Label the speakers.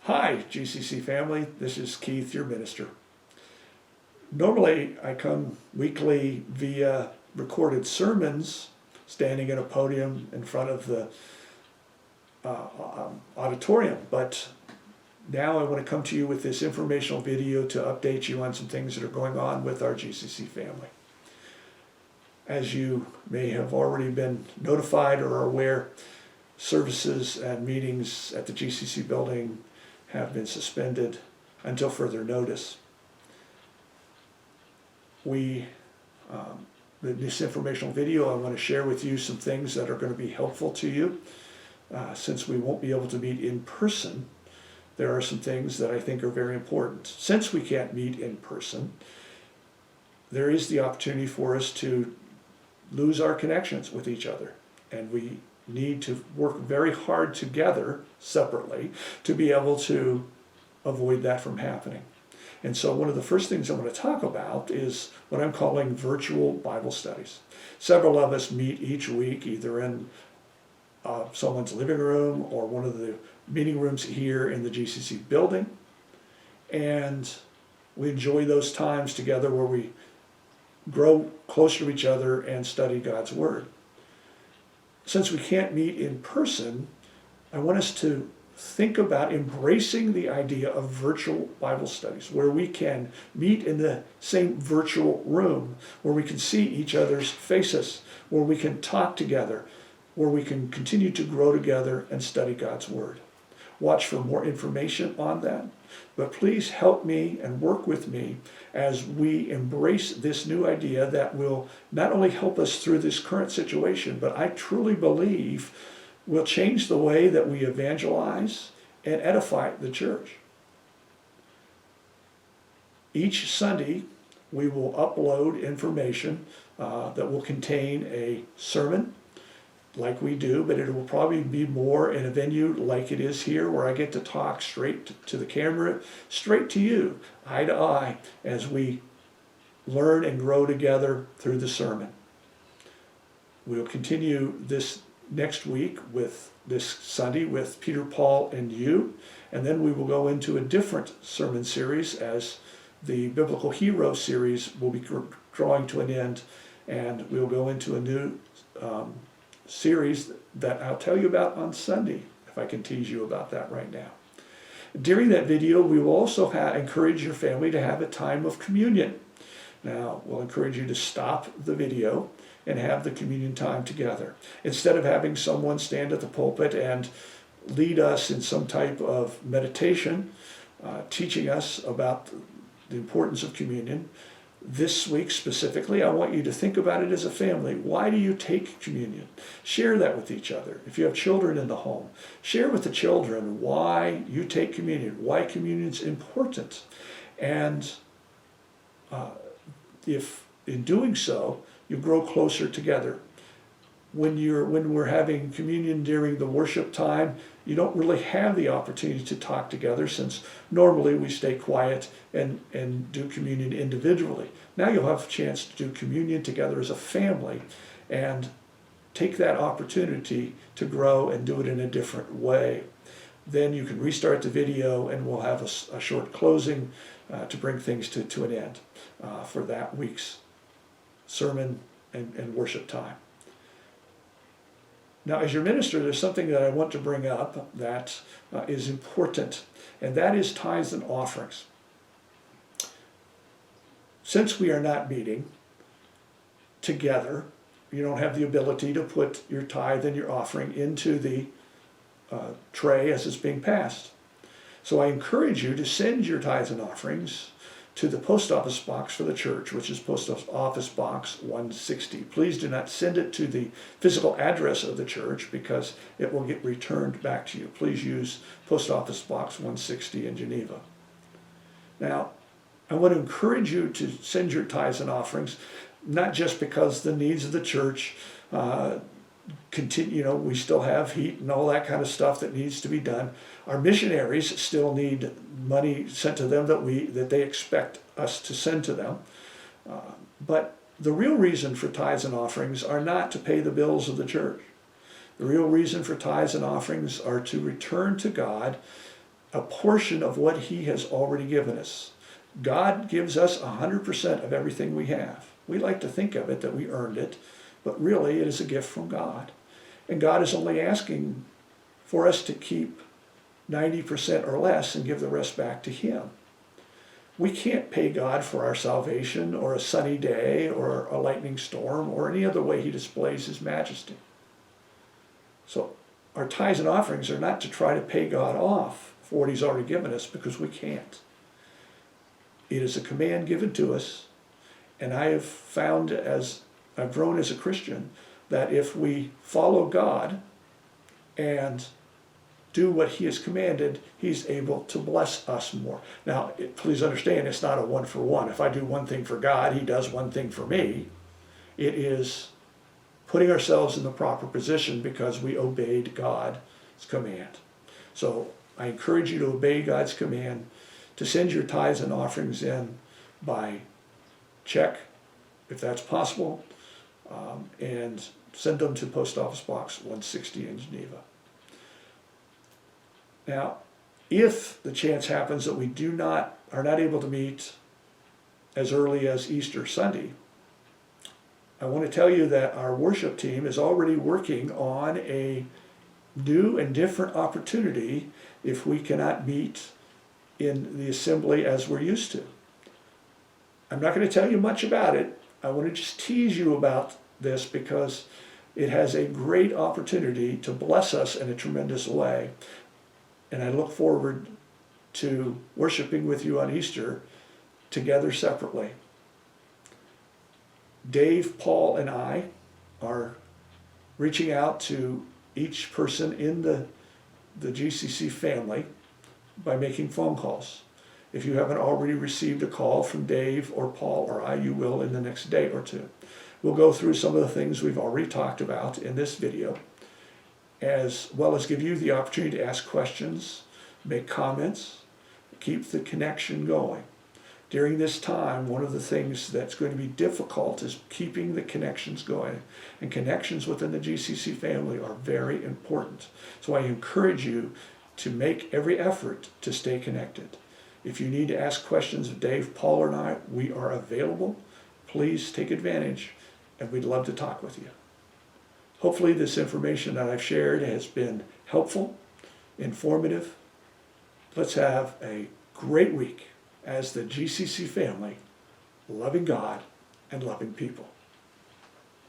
Speaker 1: Hi, GCC family. This is Keith, your minister. Normally, I come weekly via recorded sermons, standing at a podium in front of the auditorium. But now I want to come to you with this informational video to update you on some things that are going on with our GCC family. As you may have already been notified or are aware, services and meetings at the GCC building have been suspended until further notice. This informational video, I want to share with you some things that are going to be helpful to you. Since we won't be able to meet in person, there are some things that I think are very important. Since we can't meet in person, there is the opportunity for us to lose our connections with each other, and we need to work very hard together, separately, to be able to avoid that from happening. And so one of the first things I want to talk about is what I'm calling virtual Bible studies. Several of us meet each week either in someone's living room or one of the meeting rooms here in the GCC building. And we enjoy those times together where we grow closer to each other and study God's Word. Since we can't meet in person, I want us to think about embracing the idea of virtual Bible studies, where we can meet in the same virtual room, where we can see each other's faces, where we can talk together, where we can continue to grow together and study God's Word. Watch for more information on that, but please help me and work with me as we embrace this new idea that will not only help us through this current situation, but I truly believe will change the way that we evangelize and edify the church. Each Sunday, we will upload information that will contain a sermon, like we do, but it will probably be more in a venue like it is here, where I get to talk straight to the camera, straight to you, eye to eye, as we learn and grow together through the sermon. We'll continue this next week with this Sunday with Peter, Paul, and you, and then we will go into a different sermon series as the Biblical Hero series will be drawing to an end, and we'll go into a new series that I'll tell you about on Sunday, if I can tease you about that right now. During that video, we will also encourage your family to have a time of communion. Now, we'll encourage you to stop the video and have the communion time together. Instead of having someone stand at the pulpit and lead us in some type of meditation, teaching us about the importance of communion, this week specifically, I want you to think about it as a family. Why do you take communion? Share that with each other. If you have children in the home, share with the children why you take communion, why communion is important. And if in doing so, you grow closer together. When we're having communion during the worship time, you don't really have the opportunity to talk together, since normally we stay quiet and do communion individually. Now you'll have a chance to do communion together as a family and take that opportunity to grow and do it in a different way. Then you can restart the video and we'll have a short closing to bring things to an end for that week's sermon and worship time. Now, as your minister, there's something that I want to bring up that is important, and that is tithes and offerings. Since we are not meeting together, you don't have the ability to put your tithe and your offering into the tray as it's being passed. So I encourage you to send your tithes and offerings to the post office box for the church, which is Post Office Box 160. Please do not send it to the physical address of the church, because it will get returned back to you. Please use Post Office Box 160 in Geneva. Now, I want to encourage you to send your tithes and offerings, not just because the needs of the church continue, we still have heat and all that kind of stuff that needs to be done. Our missionaries still need money sent to them that they expect us to send to them. But the real reason for tithes and offerings are not to pay the bills of the church. The real reason for tithes and offerings are to return to God a portion of what he has already given us. God gives us 100% of everything we have. We like to think of it that we earned it, but really it is a gift from God. And God is only asking for us to keep 90% or less and give the rest back to him. We can't pay God for our salvation or a sunny day or a lightning storm or any other way he displays his majesty. So our tithes and offerings are not to try to pay God off for what he's already given us, because we can't. It is a command given to us, and I have found as I've grown as a Christian that if we follow God and do what he has commanded, he's able to bless us more. Now, please understand, it's not a one-for-one. If I do one thing for God, he does one thing for me. It is putting ourselves in the proper position because we obeyed God's command. So I encourage you to obey God's command, to send your tithes and offerings in by check, if that's possible, and send them to Post Office Box 160 in Geneva. Now, if the chance happens that we are not able to meet as early as Easter Sunday, I want to tell you that our worship team is already working on a new and different opportunity if we cannot meet in the assembly as we're used to. I'm not going to tell you much about it. I want to just tease you about this because it has a great opportunity to bless us in a tremendous way. And I look forward to worshiping with you on Easter together separately. Dave, Paul, and I are reaching out to each person in the GCC family by making phone calls. If you haven't already received a call from Dave or Paul or I, you will in the next day or two. We'll go through some of the things we've already talked about in this video, as well as give you the opportunity to ask questions, make comments, keep the connection going. During this time, one of the things that's going to be difficult is keeping the connections going. And connections within the GCC family are very important. So I encourage you to make every effort to stay connected. If you need to ask questions of Dave, Paul, or I, we are available. Please take advantage, and we'd love to talk with you. Hopefully this information that I've shared has been helpful, informative. Let's have a great week as the GCC family, loving God and loving people.